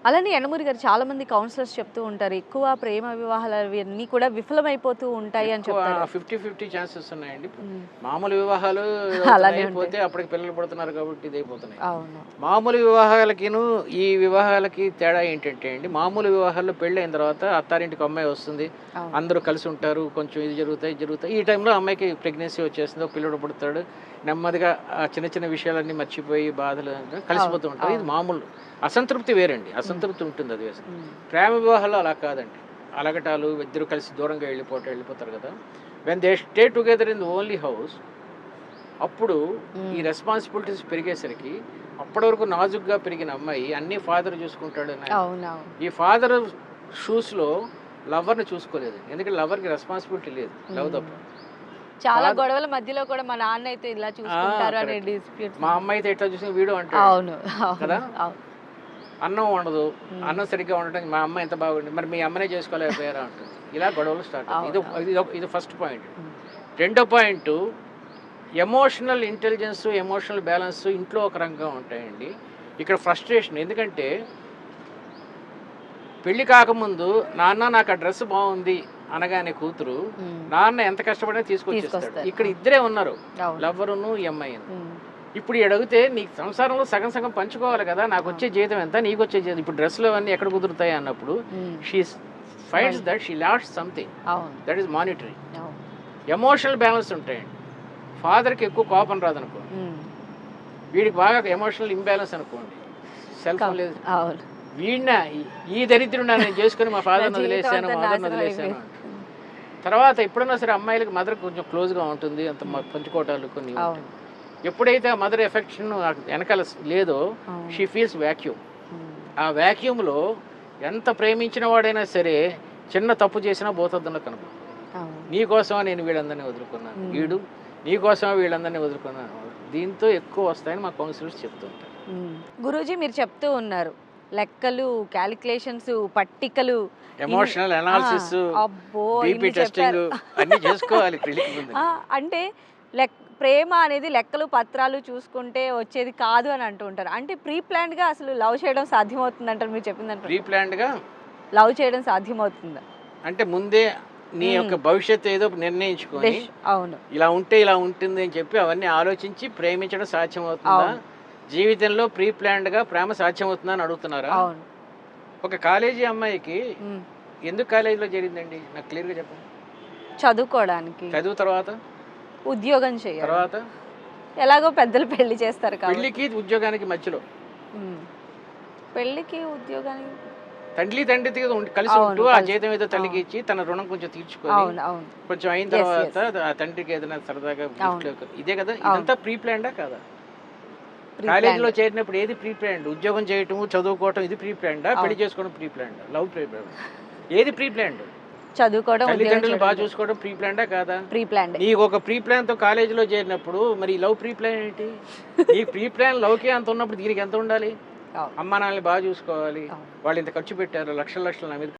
అలానే యండమూరి గారు చాలా మంది కౌన్సిలర్స్ చెప్తూ ఉంటారు, ఎక్కువ ప్రేమ వివాహాలు అవన్నీ కూడా విఫలమైపోతూ ఉంటాయి అని చెప్తారు. 50-50 ఛాన్సెస్ ఉన్నాయండి. మామూలు వివాహాలు అలానే అయిపోతే అప్పటికి పిల్లలు పుడుతున్నారు కాబట్టి ఇది అయిపోతున్నాయి. అవును. మామూలు వివాహాలకిను ఈ వివాహాలకి తేడా ఏంటంటే అండి, మామూలు వివాహాల్లో పెళ్ళి అయిన తర్వాత అత్తారింటికి అమ్మాయి వస్తుంది, అందరూ కలిసి ఉంటారు, కొంచెం ఇది జరుగుతాయి. ఈ టైంలో అమ్మాయికి ప్రెగ్నెన్సీ వచ్చేస్తుంది, పిల్లడు పుడతాడు, నెమ్మదిగా ఆ చిన్న చిన్న విషయాలన్నీ మర్చిపోయి బాధలు కలిసిపోతూ ఉంటారు. ఇది మామూలు. అసంతృప్తి వేరండి, అసంతృప్తి ఉంటుంది అది వేసి. ప్రేమ వివాహాల్లో అలా కాదండి, అలగటాలు, ఇద్దరు కలిసి దూరంగా వెళ్ళిపోతారు కదా. When they stay together in the only house, అప్పుడు ఈ రెస్పాన్సిబిలిటీస్ పెరిగేసరికి అప్పటి వరకు నాజుగ్గా పెరిగిన అమ్మాయి అన్ని ఫాదర్ చూసుకుంటాడు. ఈ ఫాదర్ షూస్లో లవర్ని చూసుకోలేదు, ఎందుకంటే లవర్కి రెస్పాన్సిబిలిటీ లేదు, లవ్ తప్ప. చాలా గొడవల మధ్యలో కూడా మా నాన్న అయితే ఇలా చూసుకుంటారు అనే డిస్ప్యూట్. మా అమ్మ అయితే ఎట్లా చూసిన వీడియో అంటే కదా, అన్నం ఉండదు, అన్నం సరిగ్గా ఉండటం మా అమ్మ ఎంత బాగుంది, మరి మీ అమ్మనే చేసుకోలేకపోయారా అంటుంది. ఇలా గొడవలు స్టార్ట్ అవుతుంది. ఇది ఫస్ట్ పాయింట్. రెండో point, emotional intelligence, emotional balance ఇంట్లో ఒక రంగంగా ఉంటాయండి. ఇక్కడ ఫ్రస్ట్రేషన్, ఎందుకంటే పెళ్లి కాకముందు నాన్న నాకు ఆ డ్రెస్ బాగుంది అనగానే కూతురు నాన్న ఎంత కష్టపడినా తీసుకొచ్చేస్తాడు. ఇక్కడ ఇద్దరే ఉన్నారు, లవ్వరును ఎంఐను. ఇప్పుడు అడిగితే నీకు సంసారంలో సగం సగం పంచుకోవాలి కదా, నాకు వచ్చే జీతం ఎంత, నీకు వచ్చే జీతం, ఇప్పుడు డ్రెస్లో అన్నీ ఎక్కడ కుదురుతాయి అన్నప్పుడు she finds that she lost something that is monetary. Emotional balance ఉంటాయండి. ఫాదర్కి ఎక్కువ కోపం రాదనుకోండి, వీడికి బాగా ఎమోషనల్ ఇంబ్యాలెన్స్ అనుకోండి, సెల్ ఫోన్ లేదు, వీడిన ఈ దరిద్రుడు నేను చేసుకుని మా ఫాదర్ని వదిలేసాను, మదర్ని వదిలేసాను. తర్వాత ఎప్పుడన్నా సరే అమ్మాయిలకి మదర్ కొంచెం క్లోజ్గా ఉంటుంది, అంత పంచుకోవటాలు కొన్ని. ఎప్పుడైతే ఆ మదర్ ఎఫెక్షన్ వెనకాల లేదో షీ ఫీల్స్ వ్యాక్యూమ్. ఆ వ్యాక్యూమ్లో ఎంత ప్రేమించిన వాడైనా సరే చిన్న తప్పు చేసినా పోతుందన్న కనుక, నీకోసమా నేను వీళ్ళందరినీ వదులుకున్నాను, వీడు నీకోసమా వీళ్ళందరినీ వదులుకున్నాను. దీంతో ఎక్కువ వస్తాయని మా కౌన్సిలర్స్ చెప్తుంటారు. గురూజీ మీరు చెప్తూ ఉన్నారు, లెక్కలు, క్యాలిక్యులేషన్స్, పట్టికలు, ఎమోషనల్ అనాలిసిస్, బీపీ టెస్టింగ్ అన్ని చేసుకోవాలి పెళ్లికి ముందు. అంటే ప్రేమ అనేది లెక్కలు పత్రాలు చూసుకుంటే వచ్చేది కాదు అని అంటూ ఉంటారు. అంటే ప్రీ ప్లాన్డ్ గా అసలు లవ్ చేయడం సాధ్యమవుతుంది అంటారు మీరు చెప్పిందంటే? ప్రీ ప్లాన్డ్ గా లవ్ చేయడం సాధ్యమవుతుందా అంటే ముందే నీ యొక్క భవిష్యత్తు ఏదో నిర్ణయించుకొని, అవును ఇలా ఉంటే ఇలా ఉంటుంది అని చెప్పి అవన్నీ ఆలోచించి ప్రేమించడం సాధ్యమవుతుందా? జీవితంలో ప్రీ ప్లాన్డ్ గా ప్రేమ సాధ్యమవుతుందా అని అడుగుతున్నారా? ఒక కాలేజీ అమ్మాయికి ఎందుకు కాలేజీలో చేరిందండి, నాకు క్లియర్గా చెప్పండి. చదువుకోవడానికి. చదువు తర్వాత ఉద్యోగం చేయాలి, తర్వాత ఎలాగో పెద్దలు పెళ్లి చేస్తారు. పెళ్లికి ఉద్యోగానికి మధ్యలో, పెళ్లికి ఉద్యోగానికి తండ్రి కలిసి ఉంటూ ఆ జీతం ఏదో తల్లికి ఇచ్చి తన రుణం కొంచెం తీర్చుకొని కొంచెం అయిన తర్వాత ఆ తండ్రికి ఏదైనా సరదాగా ఇదే కదా. ఇదంతా ప్రీ ప్లాన్డా కాదా? కాలేజీలో చేరినప్పుడు ఏది ప్రీ ప్లాన్డ్? ఉద్యోగం చేయటం, చదువుకోవటం, ఇది ప్రీ ప్లాన్డా? పెళ్లి చేసుకోవడం ప్రీ ప్లాన్డా? లవ్ ప్రీ ప్లాన్ ఏది ప్రీ ప్లాన్డ్? చదువుకోవడం, తల్లిదండ్రులు బాగా చూసుకోవడం ప్రీ ప్లాన్డా కాదా? Pre plan. నీకు ఒక ప్రీ ప్లాన్ తో కాలేజీలో చేరినప్పుడు మరి లవ్ ప్రీ ప్లాన్ ఏంటి? ఈ ప్రీ ప్లాన్ లవ్కే అంత ఉన్నప్పుడు దీనికి ఎంత ఉండాలి? అమ్మా నాన్నని బాగా చూసుకోవాలి, వాళ్ళు ఇంత ఖర్చు పెట్టారు, లక్షల నా మీద